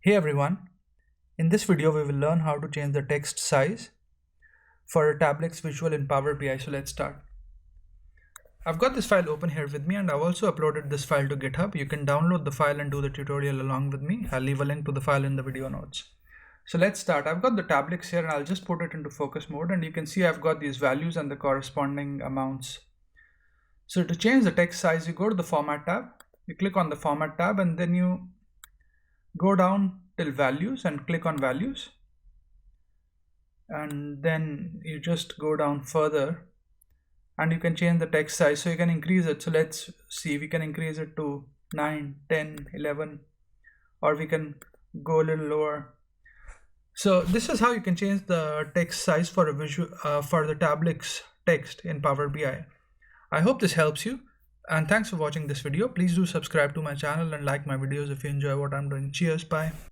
Hey everyone, in this video we will learn how to change the text size for a Tablix visual in Power BI. So let's start. I've got this file open here with me and I've also uploaded this file to GitHub. You can download the file and do the tutorial along with me. I'll leave a link to the file in the video notes. So let's start. I've got the Tablix here and I'll just put it into focus mode, and you can see I've got these values and the corresponding amounts. So to change the text size, you go to the Format tab, you click on the Format tab, and then you go down till values and click on values, and then you just go down further and you can change the text size. So you can increase it. So let's see, we can increase it to 9, 10, 11, or we can go a little lower. So this is how you can change the text size for a visual for the Tablix text in Power BI. I hope this helps you, and thanks for watching this video. Please do subscribe to my channel and like my videos if you enjoy what I'm doing. Cheers, bye.